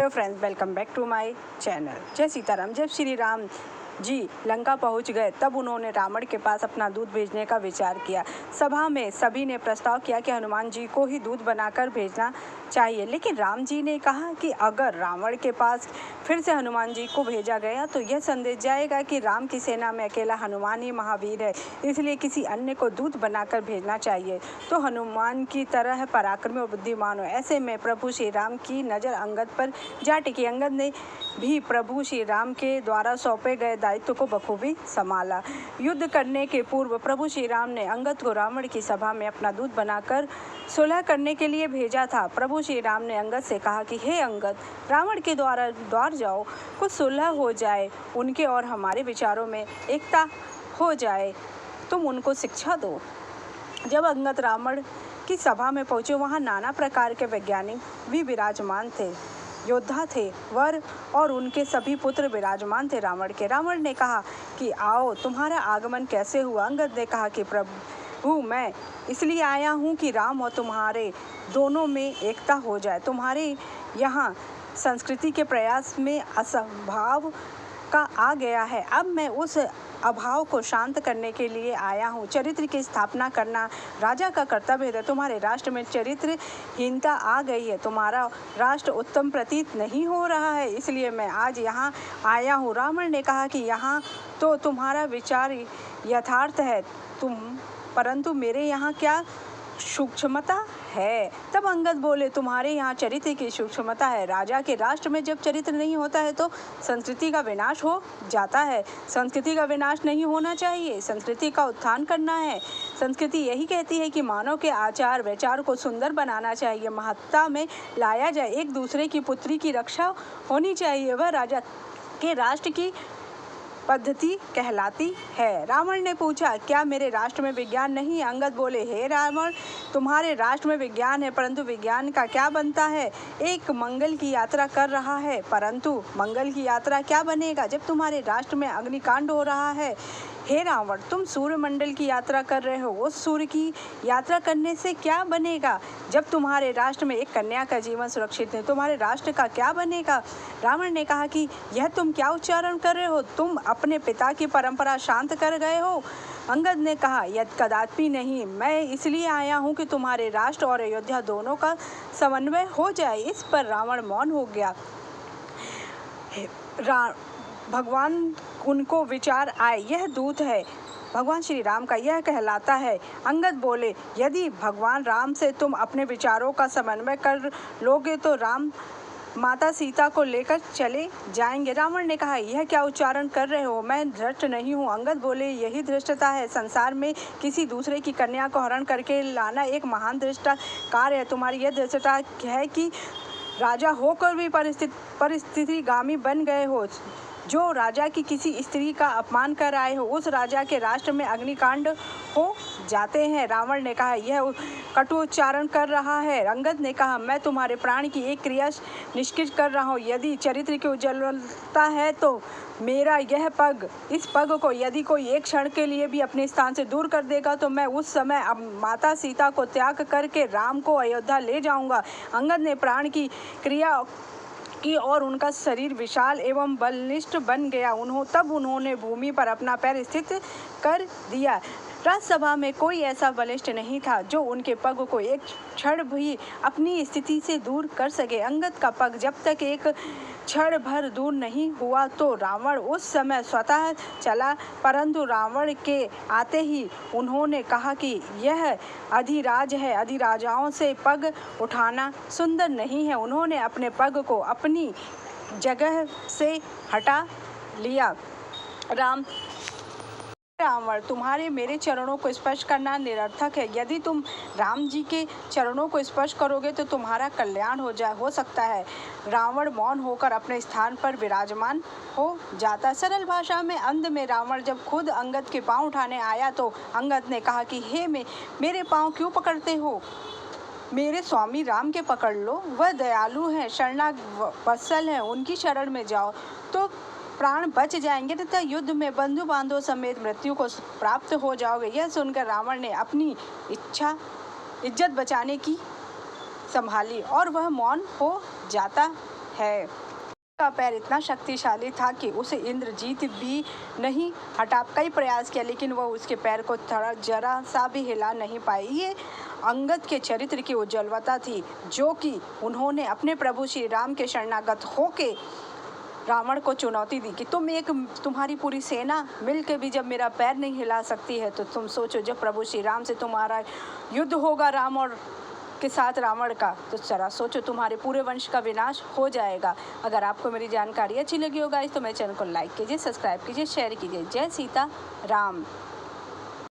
Hello friends, welcome back to my channel. जय सीताराम। जब श्री राम जी लंका पहुंच गए तब उन्होंने रावण के पास अपना दूत भेजने का विचार किया। सभा में सभी ने प्रस्ताव किया कि हनुमान जी को ही दूत बनाकर भेजना चाहिए, लेकिन राम जी ने कहा कि अगर रावण के पास फिर से हनुमान जी को भेजा गया तो यह संदेश जाएगा कि राम की सेना में अकेला हनुमान ही महावीर है, इसलिए किसी अन्य को दूत बनाकर भेजना चाहिए तो हनुमान की तरह पराक्रमी और बुद्धिमान हो। ऐसे में प्रभु श्री राम की नज़र अंगद पर जा टिकी। अंगद ने भी प्रभु श्री राम के द्वारा सौंपे गए दायित्व को बखूबी संभाला। युद्ध करने के पूर्व प्रभु श्री राम ने अंगद को रावण की सभा में अपना दूत बनाकर सुलह करने के लिए भेजा था। प्रभु श्री राम ने अंगद से कहा कि हे अंगद, रावण के द्वार जाओ, कुछ सुलह हो जाए, उनके और हमारे विचारों में एकता हो जाए, तुम उनको शिक्षा दो। जब अंगद रावण की सभा में पहुंचे, वहां नाना प्रकार के वैज्ञानिक भी विराजमान थे, योद्धा थे, वर और उनके सभी पुत्र विराजमान थे रावण के। रावण ने कहा कि आओ, तुम्हारा आगमन कैसे हुआ? अंगद ने कहा कि प्रभु, मैं इसलिए आया हूँ कि राम और तुम्हारे दोनों में एकता हो जाए। तुम्हारे यहाँ संस्कृति के प्रयास में असंभाव का आ गया है, अब मैं उस अभाव को शांत करने के लिए आया हूँ। चरित्र की स्थापना करना राजा का कर्तव्य है। तुम्हारे राष्ट्र में चरित्रहीनता आ गई है, तुम्हारा राष्ट्र उत्तम प्रतीत नहीं हो रहा है, इसलिए मैं आज यहाँ आया हूँ। रावण ने कहा कि यहाँ तो तुम्हारा विचार यथार्थ है, परंतु मेरे यहाँ क्या सूक्ष्मता है? तब अंगद बोले, तुम्हारे यहाँ चरित्र की सूक्ष्मता है। राजा के राष्ट्र में जब चरित्र नहीं होता है तो संस्कृति का विनाश हो जाता है। संस्कृति का विनाश नहीं होना चाहिए, संस्कृति का उत्थान करना है। संस्कृति यही कहती है कि मानव के आचार विचार को सुंदर बनाना चाहिए, महत्ता में लाया जाए, एक दूसरे की पुत्री की रक्षा होनी चाहिए, वह राजा के राष्ट्र की पद्धति कहलाती है। रावण ने पूछा, क्या मेरे राष्ट्र में विज्ञान नहीं है? अंगद बोले, हे रावण, तुम्हारे राष्ट्र में विज्ञान है, परंतु विज्ञान का क्या बनता है? एक मंगल की यात्रा कर रहा है, परंतु मंगल की यात्रा क्या बनेगा जब तुम्हारे राष्ट्र में अग्निकांड हो रहा है? हे रावण, तुम सूर्यमंडल की यात्रा कर रहे हो, उस सूर्य की यात्रा करने से क्या बनेगा जब तुम्हारे राष्ट्र में एक कन्या का जीवन सुरक्षित नहीं? तुम्हारे राष्ट्र का क्या बनेगा? रावण ने कहा कि यह तुम क्या उच्चारण कर रहे हो? तुम अपने पिता की परंपरा शांत कर गए हो। अंगद ने कहा, यद कदापि नहीं, मैं इसलिए आया हूँ कि तुम्हारे राष्ट्र और अयोध्या दोनों का समन्वय हो जाए। इस पर रावण मौन हो गया। भगवान उनको विचार आए, यह दूत है भगवान श्री राम का, यह कहलाता है। अंगद बोले, यदि भगवान राम से तुम अपने विचारों का समन्वय कर लोगे तो राम माता सीता को लेकर चले जाएंगे। रावण ने कहा, यह क्या उच्चारण कर रहे हो? मैं धृष्ट नहीं हूँ। अंगद बोले, यही धृष्टता है। संसार में किसी दूसरे की कन्या को हरण करके लाना एक महान धृष्ट कार्य है। तुम्हारी यह धृष्टता है कि राजा होकर भी परिस्थितिगामी बन गए हो। जो राजा की किसी स्त्री का अपमान कर आए हो, उस राजा के राष्ट्र में अग्निकांड हो जाते हैं। रावण ने कहा, यह कटु उच्चारण कर रहा है। अंगद ने कहा, मैं तुम्हारे प्राण की एक क्रिया निष्क्रिय कर रहा हूँ। यदि चरित्र की उज्ज्वलता है तो मेरा यह पग, इस पग को यदि कोई एक क्षण के लिए भी अपने स्थान से दूर कर देगा तो मैं उस समय अब माता सीता को त्याग करके राम को अयोध्या ले जाऊंगा। अंगद ने प्राण की क्रिया की और उनका शरीर विशाल एवं बलिष्ठ बन गया। तब उन्होंने भूमि पर अपना पैर स्थित कर दिया। राजसभा में कोई ऐसा बलिष्ठ नहीं था जो उनके पग को एक क्षण भी अपनी स्थिति से दूर कर सके। अंगद का पग जब तक एक क्षण भर दूर नहीं हुआ तो रावण उस समय स्वतः चला, परंतु रावण के आते ही उन्होंने कहा कि यह अधिराज है, अधिराजाओं से पग उठाना सुंदर नहीं है। उन्होंने अपने पग को अपनी जगह से हटा लिया। रावण, तुम्हारे मेरे चरणों को स्पर्श करना निरर्थक है। यदि तुम राम जी के चरणों को स्पर्श करोगे तो तुम्हारा कल्याण हो सकता है। रावण मौन होकर अपने स्थान पर विराजमान हो जाता। सरल भाषा में अंत में रावण जब खुद अंगद के पांव उठाने आया तो अंगद ने कहा कि हे मेरे पांव क्यों पकड़ते हो? मेरे स्वामी राम के पकड़ लो, वह दयालु हैं, शरणागत हैं, उनकी शरण में जाओ तो प्राण बच जाएंगे तथा युद्ध में बंधु बांधव समेत मृत्यु को प्राप्त हो जाओगे। यह सुनकर रावण ने अपनी इज्जत बचाने की संभाली और वह मौन हो जाता है। का पैर इतना शक्तिशाली था कि उसे इंद्रजीत भी नहीं हटा। कई प्रयास किया लेकिन वह उसके पैर को थोड़ा जरा सा भी हिला नहीं पाई। ये अंगद के चरित्र की उज्ज्वलता थी, जो कि उन्होंने अपने प्रभु श्री राम के शरणागत होके रावण को चुनौती दी कि तुम्हारी पूरी सेना मिल के भी जब मेरा पैर नहीं हिला सकती है, तो तुम सोचो जब प्रभु श्री राम से तुम्हारा युद्ध होगा राम और के साथ रावण का, तो जरा सोचो तुम्हारे पूरे वंश का विनाश हो जाएगा। अगर आपको मेरी जानकारी अच्छी लगी होगा तो मेरे चैनल को लाइक कीजिए, सब्सक्राइब कीजिए, शेयर कीजिए। जय सीता राम।